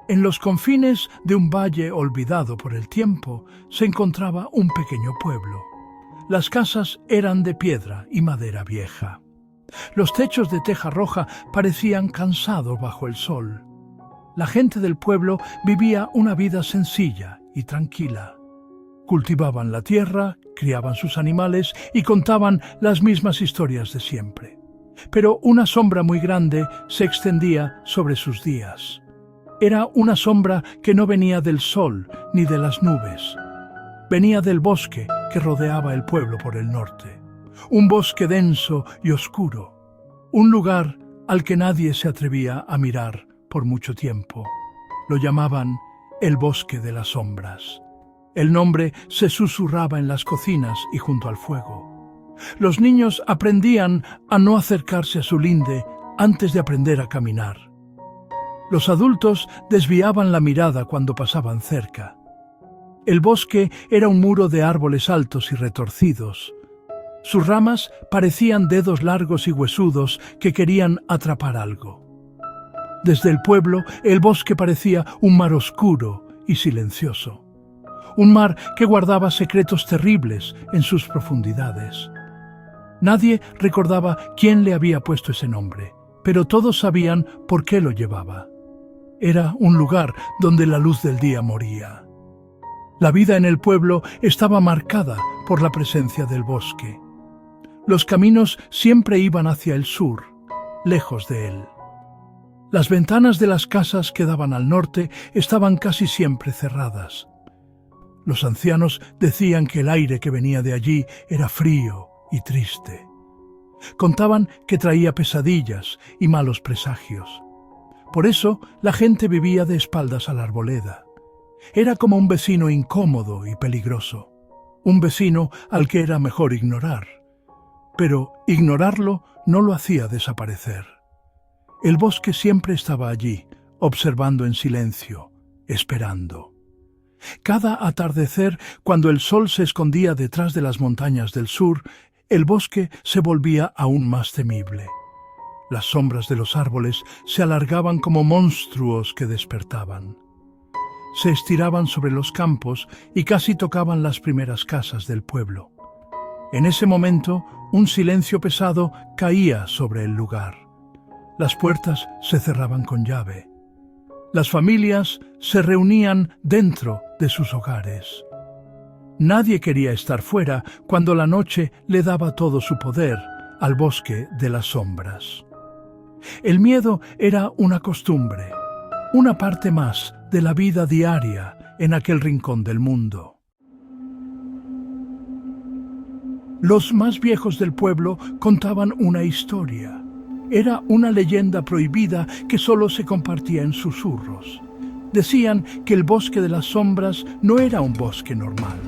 En los confines de un valle olvidado por el tiempo se encontraba un pequeño pueblo. Las casas eran de piedra y madera vieja. Los techos de teja roja parecían cansados bajo el sol. La gente del pueblo vivía una vida sencilla y tranquila. Cultivaban la tierra, criaban sus animales y contaban las mismas historias de siempre. Pero una sombra muy grande se extendía sobre sus días. Era una sombra que no venía del sol ni de las nubes. Venía del bosque que rodeaba el pueblo por el norte. Un bosque denso y oscuro. Un lugar al que nadie se atrevía a mirar por mucho tiempo. Lo llamaban el Bosque de las Sombras. El nombre se susurraba en las cocinas y junto al fuego. Los niños aprendían a no acercarse a su linde antes de aprender a caminar. Los adultos desviaban la mirada cuando pasaban cerca. El bosque era un muro de árboles altos y retorcidos. Sus ramas parecían dedos largos y huesudos que querían atrapar algo. Desde el pueblo, el bosque parecía un mar oscuro y silencioso. Un mar que guardaba secretos terribles en sus profundidades. Nadie recordaba quién le había puesto ese nombre, pero todos sabían por qué lo llevaba. Era un lugar donde la luz del día moría. La vida en el pueblo estaba marcada por la presencia del bosque. Los caminos siempre iban hacia el sur, lejos de él. Las ventanas de las casas que daban al norte estaban casi siempre cerradas. Los ancianos decían que el aire que venía de allí era frío y triste. Contaban que traía pesadillas y malos presagios. Por eso la gente vivía de espaldas a la arboleda. Era como un vecino incómodo y peligroso. Un vecino al que era mejor ignorar. Pero ignorarlo no lo hacía desaparecer. El bosque siempre estaba allí, observando en silencio, esperando. Cada atardecer, cuando el sol se escondía detrás de las montañas del sur, el bosque se volvía aún más temible. Las sombras de los árboles se alargaban como monstruos que despertaban. Se estiraban sobre los campos y casi tocaban las primeras casas del pueblo. En ese momento, un silencio pesado caía sobre el lugar. Las puertas se cerraban con llave. Las familias se reunían dentro de sus hogares. Nadie quería estar fuera cuando la noche le daba todo su poder al bosque de las sombras. El miedo era una costumbre, una parte más de la vida diaria en aquel rincón del mundo. Los más viejos del pueblo contaban una historia. Era una leyenda prohibida que solo se compartía en susurros. Decían que el bosque de las sombras no era un bosque normal.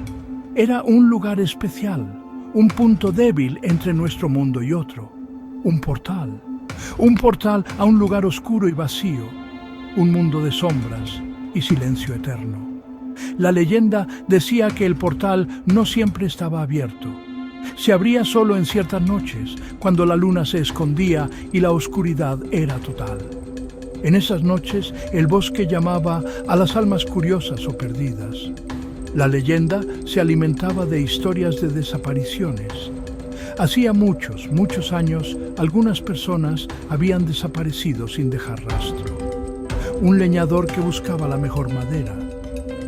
Era un lugar especial, un punto débil entre nuestro mundo y otro. Un portal a un lugar oscuro y vacío, un mundo de sombras y silencio eterno. La leyenda decía que el portal no siempre estaba abierto. Se abría solo en ciertas noches, cuando la luna se escondía y la oscuridad era total. En esas noches, el bosque llamaba a las almas curiosas o perdidas. La leyenda se alimentaba de historias de desapariciones. Hacía muchos años, algunas personas habían desaparecido sin dejar rastro. Un leñador que buscaba la mejor madera.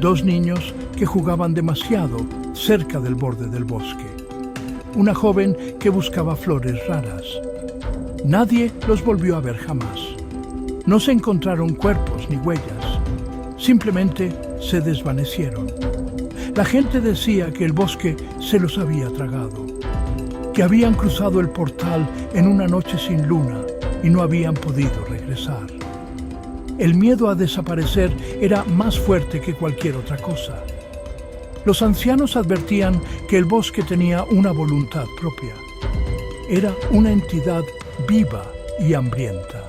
2 niños que jugaban demasiado cerca del borde del bosque. Una joven que buscaba flores raras. Nadie los volvió a ver jamás. No se encontraron cuerpos ni huellas. Simplemente se desvanecieron. La gente decía que el bosque se los había tragado, que habían cruzado el portal en una noche sin luna y no habían podido regresar. El miedo a desaparecer era más fuerte que cualquier otra cosa. Los ancianos advertían que el bosque tenía una voluntad propia. Era una entidad viva y hambrienta.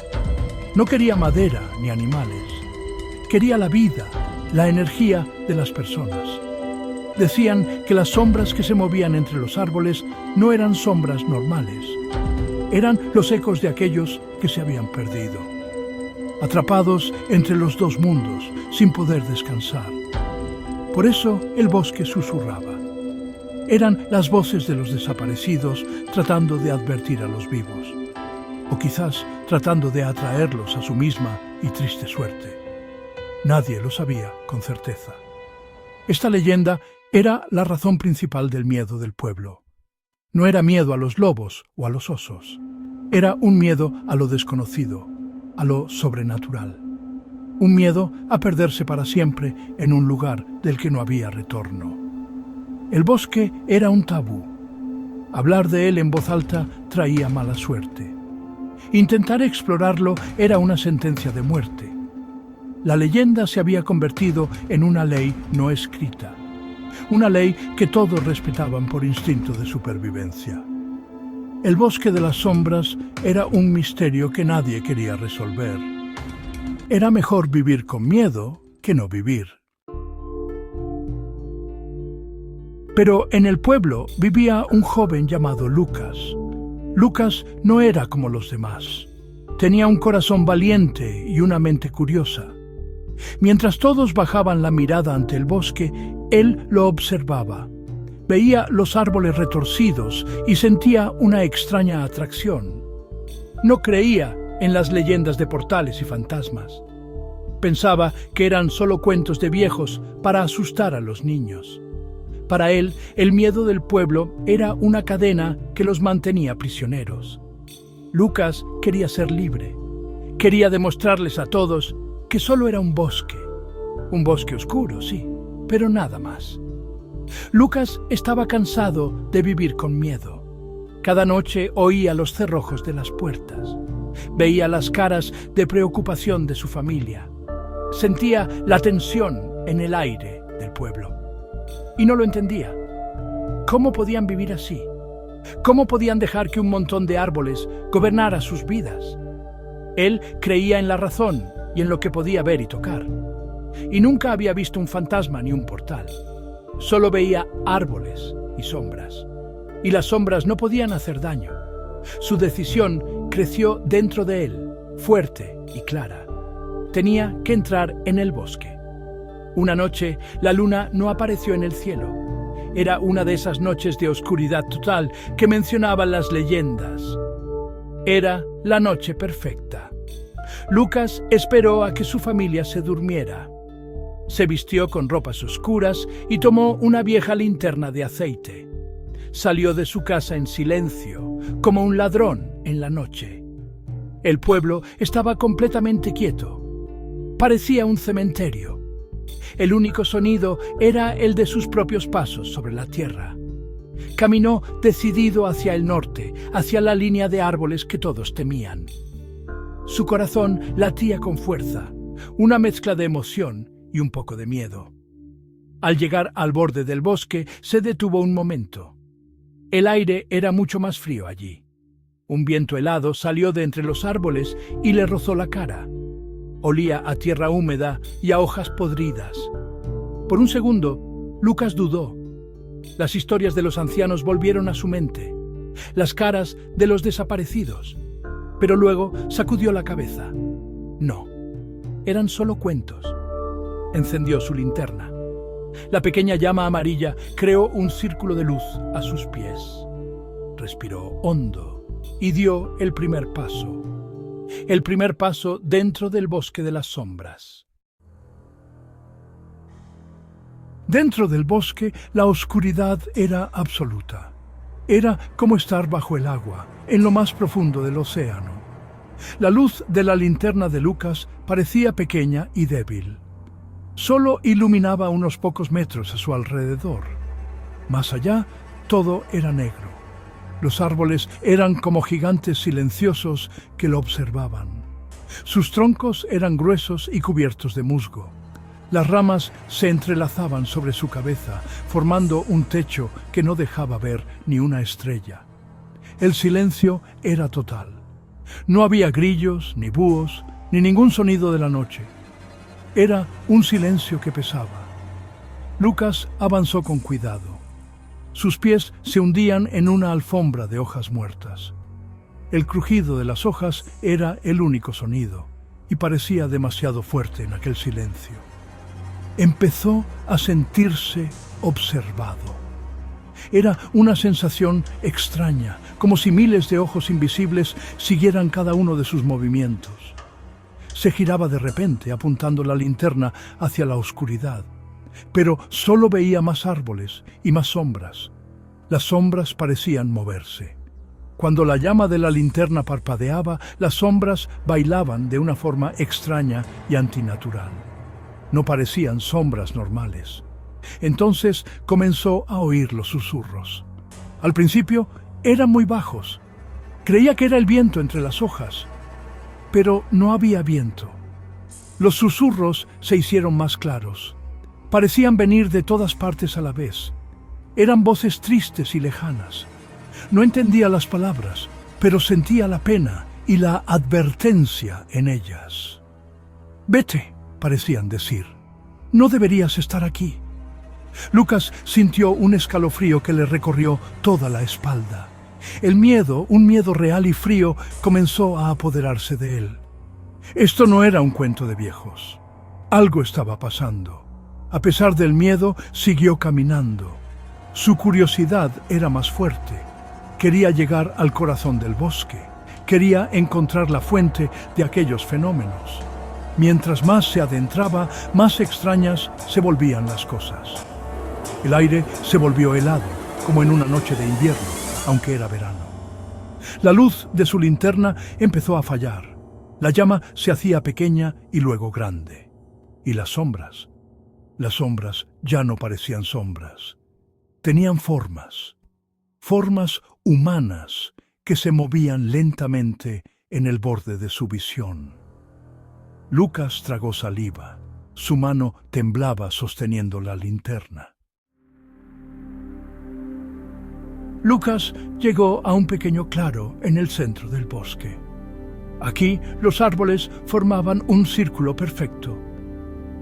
No quería madera ni animales. Quería la vida, la energía de las personas. Decían que las sombras que se movían entre los árboles no eran sombras normales. Eran los ecos de aquellos que se habían perdido. atrapados entre los dos mundos, sin poder descansar. Por eso el bosque susurraba. Eran las voces de los desaparecidos tratando de advertir a los vivos, o quizás tratando de atraerlos a su misma y triste suerte. Nadie lo sabía con certeza. Esta leyenda era la razón principal del miedo del pueblo. No era miedo a los lobos o a los osos. Era un miedo a lo desconocido, a lo sobrenatural. Un miedo a perderse para siempre en un lugar del que no había retorno. El bosque era un tabú. Hablar de él en voz alta traía mala suerte. Intentar explorarlo era una sentencia de muerte. La leyenda se había convertido en una ley no escrita. Una ley que todos respetaban por instinto de supervivencia. El bosque de las sombras era un misterio que nadie quería resolver. Era mejor vivir con miedo que no vivir. Pero en el pueblo vivía un joven llamado Lucas. Lucas no era como los demás. Tenía un corazón valiente y una mente curiosa. Mientras todos bajaban la mirada ante el bosque, él lo observaba. Veía los árboles retorcidos y sentía una extraña atracción. No creía en las leyendas de portales y fantasmas. Pensaba que eran solo cuentos de viejos para asustar a los niños. Para él, el miedo del pueblo era una cadena que los mantenía prisioneros. Lucas quería ser libre. Quería demostrarles a todos que solo era un bosque. Un bosque oscuro, sí, pero nada más. Lucas estaba cansado de vivir con miedo. Cada noche oía los cerrojos de las puertas. Veía las caras de preocupación de su familia. Sentía la tensión en el aire del pueblo. Y no lo entendía. ¿Cómo podían vivir así? ¿Cómo podían dejar que un montón de árboles gobernara sus vidas? Él creía en la razón y en lo que podía ver y tocar. Y nunca había visto un fantasma ni un portal. Solo veía árboles y sombras. Y las sombras no podían hacer daño. Su decisión creció dentro de él, fuerte y clara. Tenía que entrar en el bosque. Una noche, la luna no apareció en el cielo. Era una de esas noches de oscuridad total que mencionaban las leyendas. Era la noche perfecta. Lucas esperó a que su familia se durmiera. Se vistió con ropas oscuras y tomó una vieja linterna de aceite. Salió de su casa en silencio, como un ladrón en la noche. El pueblo estaba completamente quieto. Parecía un cementerio. El único sonido era el de sus propios pasos sobre la tierra. Caminó decidido hacia el norte, hacia la línea de árboles que todos temían. Su corazón latía con fuerza, una mezcla de emoción y un poco de miedo. Al llegar al borde del bosque, se detuvo un momento. El aire era mucho más frío allí. Un viento helado salió de entre los árboles y le rozó la cara. Olía a tierra húmeda y a hojas podridas. Por un segundo, Lucas dudó. Las historias de los ancianos volvieron a su mente, las caras de los desaparecidos. Pero luego sacudió la cabeza. No, eran solo cuentos. Encendió su linterna. La pequeña llama amarilla creó un círculo de luz a sus pies. Respiró hondo y dio el primer paso. El primer paso dentro del bosque de las sombras. Dentro del bosque, la oscuridad era absoluta. Era como estar bajo el agua, en lo más profundo del océano. La luz de la linterna de Lucas parecía pequeña y débil. Solo iluminaba unos pocos metros a su alrededor. Más allá, todo era negro. Los árboles eran como gigantes silenciosos que lo observaban. Sus troncos eran gruesos y cubiertos de musgo. Las ramas se entrelazaban sobre su cabeza, formando un techo que no dejaba ver ni una estrella. El silencio era total. No había grillos, ni búhos, ni ningún sonido de la noche. Era un silencio que pesaba. Lucas avanzó con cuidado. Sus pies se hundían en una alfombra de hojas muertas. El crujido de las hojas era el único sonido, y parecía demasiado fuerte en aquel silencio. Empezó a sentirse observado. Era una sensación extraña, como si miles de ojos invisibles siguieran cada uno de sus movimientos. Se giraba de repente, apuntando la linterna hacia la oscuridad, pero solo veía más árboles y más sombras. Las sombras parecían moverse. Cuando la llama de la linterna parpadeaba, las sombras bailaban de una forma extraña y antinatural. No parecían sombras normales. Entonces comenzó a oír los susurros. Al principio eran muy bajos. Creía que era el viento entre las hojas, pero no había viento. Los susurros se hicieron más claros. Parecían venir de todas partes a la vez. Eran voces tristes y lejanas. No entendía las palabras, pero sentía la pena y la advertencia en ellas. «Vete», parecían decir. «No deberías estar aquí». Lucas sintió un escalofrío que le recorrió toda la espalda. El miedo, un miedo real y frío, comenzó a apoderarse de él. Esto no era un cuento de viejos. Algo estaba pasando. A pesar del miedo, siguió caminando. Su curiosidad era más fuerte. Quería llegar al corazón del bosque. Quería encontrar la fuente de aquellos fenómenos. Mientras más se adentraba, más extrañas se volvían las cosas. El aire se volvió helado, como en una noche de invierno, aunque era verano. La luz de su linterna empezó a fallar. La llama se hacía pequeña y luego grande. Y las sombras ya no parecían sombras. Tenían formas humanas que se movían lentamente en el borde de su visión. Lucas tragó saliva. Su mano temblaba sosteniendo la linterna. Lucas llegó a un pequeño claro en el centro del bosque. Aquí los árboles formaban un círculo perfecto.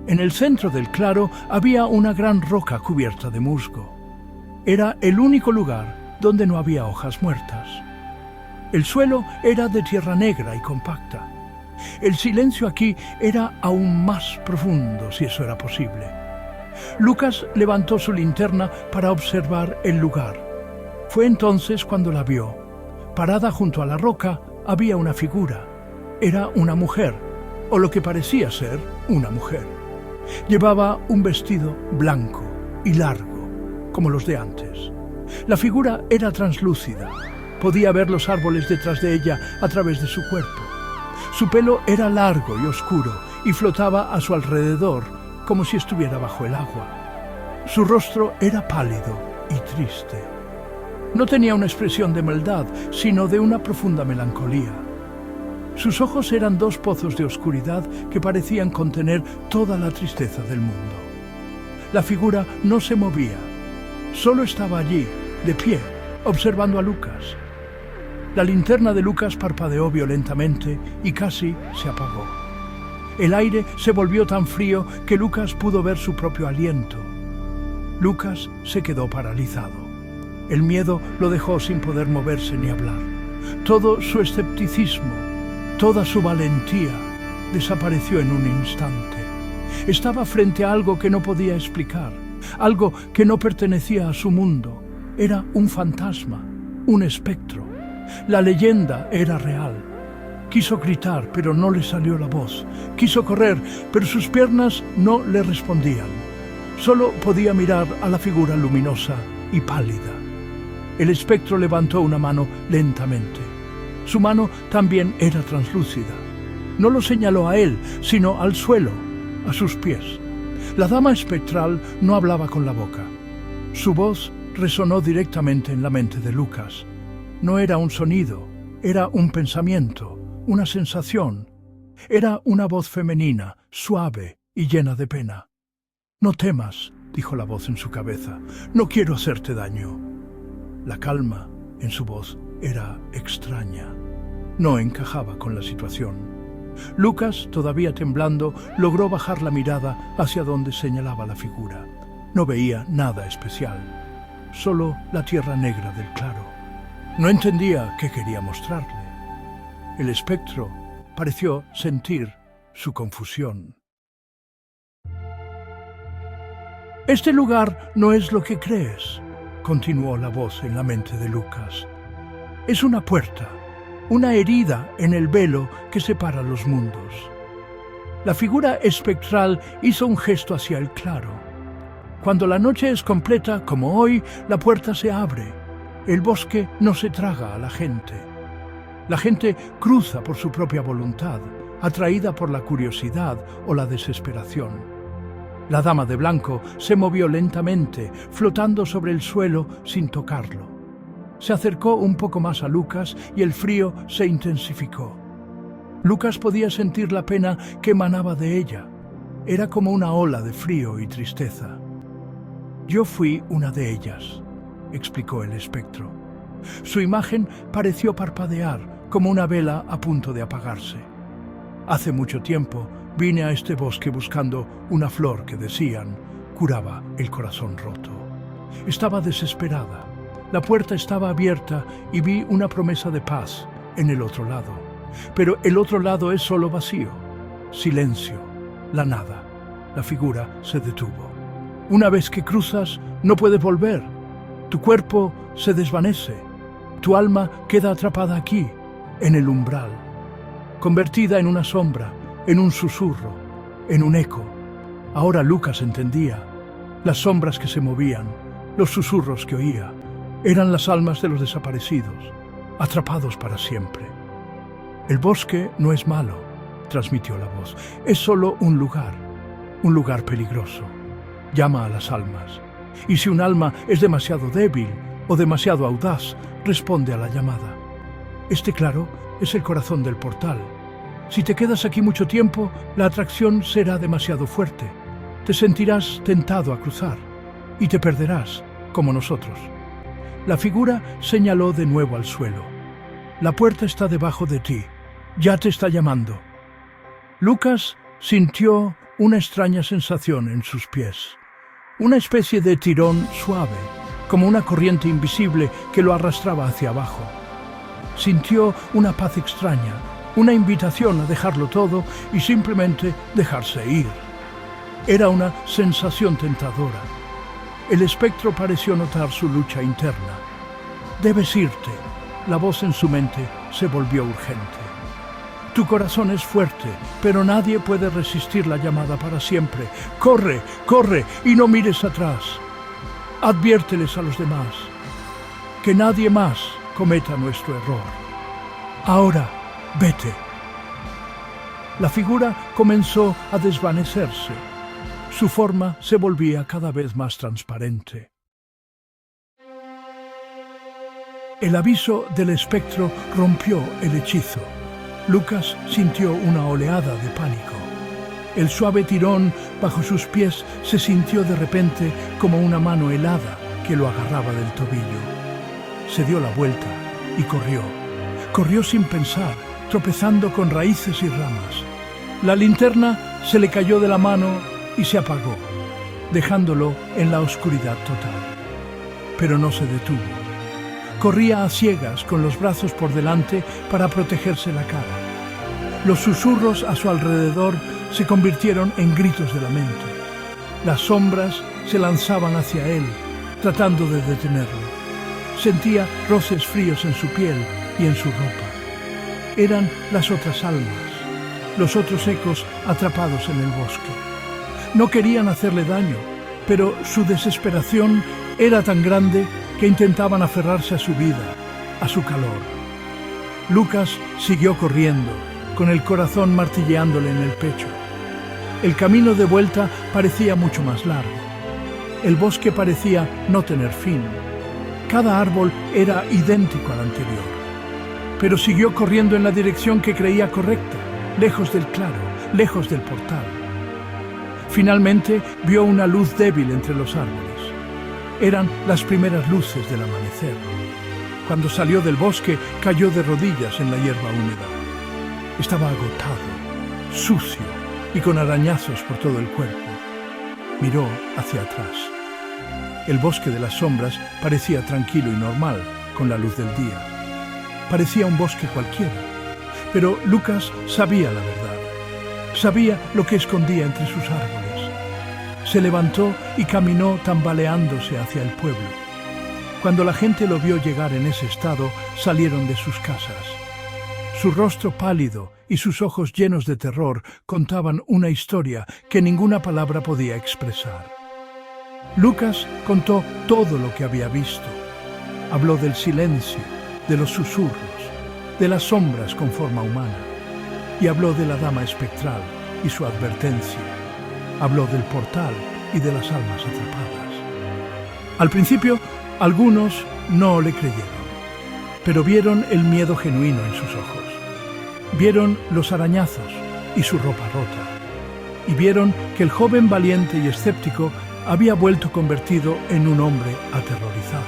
En el centro del claro había una gran roca cubierta de musgo. Era el único lugar donde no había hojas muertas. El suelo era de tierra negra y compacta. El silencio aquí era aún más profundo, si eso era posible. Lucas levantó su linterna para observar el lugar. Fue entonces cuando la vio. Parada junto a la roca había una figura. Era una mujer, o lo que parecía ser una mujer. Llevaba un vestido blanco y largo, como los de antes. La figura era translúcida. Podía ver los árboles detrás de ella a través de su cuerpo. Su pelo era largo y oscuro y flotaba a su alrededor como si estuviera bajo el agua. Su rostro era pálido y triste. No tenía una expresión de maldad, sino de una profunda melancolía. Sus ojos eran dos pozos de oscuridad que parecían contener toda la tristeza del mundo. La figura no se movía, solo estaba allí, de pie, observando a Lucas. La linterna de Lucas parpadeó violentamente y casi se apagó. El aire se volvió tan frío que Lucas pudo ver su propio aliento. Lucas se quedó paralizado. El miedo lo dejó sin poder moverse ni hablar. Todo su escepticismo, toda su valentía, desapareció en un instante. Estaba frente a algo que no podía explicar, algo que no pertenecía a su mundo. Era un fantasma, un espectro. La leyenda era real. Quiso gritar, pero no le salió la voz. Quiso correr, pero sus piernas no le respondían. Solo podía mirar a la figura luminosa y pálida. El espectro levantó una mano lentamente. Su mano también era translúcida. No lo señaló a él, sino al suelo, a sus pies. La dama espectral no hablaba con la boca. Su voz resonó directamente en la mente de Lucas. No era un sonido, era un pensamiento, una sensación. Era una voz femenina, suave y llena de pena. «No temas», dijo la voz en su cabeza. «No quiero hacerte daño». La calma en su voz era extraña. No encajaba con la situación. Lucas, todavía temblando, logró bajar la mirada hacia donde señalaba la figura. No veía nada especial, solo la tierra negra del claro. No entendía qué quería mostrarle. El espectro pareció sentir su confusión. «Este lugar no es lo que crees», continuó la voz en la mente de Lucas. «Es una puerta, una herida en el velo que separa los mundos». La figura espectral hizo un gesto hacia el claro. Cuando la noche es completa, como hoy, la puerta se abre. El bosque no se traga a la gente. La gente cruza por su propia voluntad, atraída por la curiosidad o la desesperación. La dama de blanco se movió lentamente, flotando sobre el suelo sin tocarlo. Se acercó un poco más a Lucas y el frío se intensificó. Lucas podía sentir la pena que emanaba de ella. Era como una ola de frío y tristeza. «Yo fui una de ellas», explicó el espectro. Su imagen pareció parpadear como una vela a punto de apagarse. «Hace mucho tiempo vine a este bosque buscando una flor que decían curaba el corazón roto. Estaba desesperada. La puerta estaba abierta y vi una promesa de paz en el otro lado. Pero el otro lado es solo vacío, silencio, la nada». La figura se detuvo. «Una vez que cruzas, no puedes volver. Tu cuerpo se desvanece. Tu alma queda atrapada aquí, en el umbral, convertida en una sombra, en un susurro, en un eco». Ahora Lucas entendía. Las sombras que se movían, los susurros que oía, eran las almas de los desaparecidos, atrapados para siempre. «El bosque no es malo», transmitió la voz. «Es solo un lugar peligroso. Llama a las almas. Y si un alma es demasiado débil o demasiado audaz, responde a la llamada. Este claro es el corazón del portal. Si te quedas aquí mucho tiempo, la atracción será demasiado fuerte. Te sentirás tentado a cruzar y te perderás, como nosotros». La figura señaló de nuevo al suelo. «La puerta está debajo de ti. Ya te está llamando». Lucas sintió una extraña sensación en sus pies. Una especie de tirón suave, como una corriente invisible que lo arrastraba hacia abajo. Sintió una paz extraña, una invitación a dejarlo todo y simplemente dejarse ir. Era una sensación tentadora. El espectro pareció notar su lucha interna. «Debes irte». La voz en su mente se volvió urgente. «Tu corazón es fuerte, pero nadie puede resistir la llamada para siempre. Corre, corre y no mires atrás. Adviérteles a los demás. Que nadie más cometa nuestro error. Ahora, vete». La figura comenzó a desvanecerse. Su forma se volvía cada vez más transparente. El aviso del espectro rompió el hechizo. Lucas sintió una oleada de pánico. El suave tirón bajo sus pies se sintió de repente como una mano helada que lo agarraba del tobillo. Se dio la vuelta y corrió. Corrió sin pensar, tropezando con raíces y ramas. La linterna se le cayó de la mano y se apagó, dejándolo en la oscuridad total. Pero no se detuvo. Corría a ciegas con los brazos por delante para protegerse la cara. Los susurros a su alrededor se convirtieron en gritos de lamento. Las sombras se lanzaban hacia él, tratando de detenerlo. Sentía roces fríos en su piel y en su ropa. Eran las otras almas, los otros ecos atrapados en el bosque. No querían hacerle daño, pero su desesperación era tan grande que intentaban aferrarse a su vida, a su calor. Lucas siguió corriendo, con el corazón martilleándole en el pecho. El camino de vuelta parecía mucho más largo. El bosque parecía no tener fin. Cada árbol era idéntico al anterior. Pero siguió corriendo en la dirección que creía correcta, lejos del claro, lejos del portal. Finalmente vio una luz débil entre los árboles. Eran las primeras luces del amanecer. Cuando salió del bosque, cayó de rodillas en la hierba húmeda. Estaba agotado, sucio y con arañazos por todo el cuerpo. Miró hacia atrás. El bosque de las sombras parecía tranquilo y normal con la luz del día. Parecía un bosque cualquiera, pero Lucas sabía la verdad. Sabía lo que escondía entre sus árboles. Se levantó y caminó tambaleándose hacia el pueblo. Cuando la gente lo vio llegar en ese estado, salieron de sus casas. Su rostro pálido y sus ojos llenos de terror contaban una historia que ninguna palabra podía expresar. Lucas contó todo lo que había visto. Habló del silencio, de los susurros, de las sombras con forma humana. Y habló de la dama espectral y su advertencia. Habló del portal y de las almas atrapadas. Al principio, algunos no le creyeron, pero vieron el miedo genuino en sus ojos. Vieron los arañazos y su ropa rota. Y vieron que el joven valiente y escéptico había vuelto convertido en un hombre aterrorizado.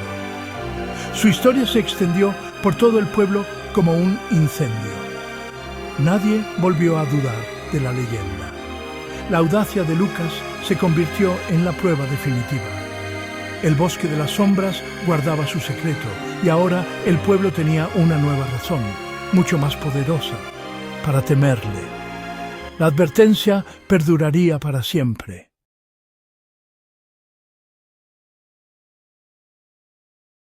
Su historia se extendió por todo el pueblo como un incendio. Nadie volvió a dudar de la leyenda. La audacia de Lucas se convirtió en la prueba definitiva. El bosque de las sombras guardaba su secreto y ahora el pueblo tenía una nueva razón, mucho más poderosa, para temerle. La advertencia perduraría para siempre.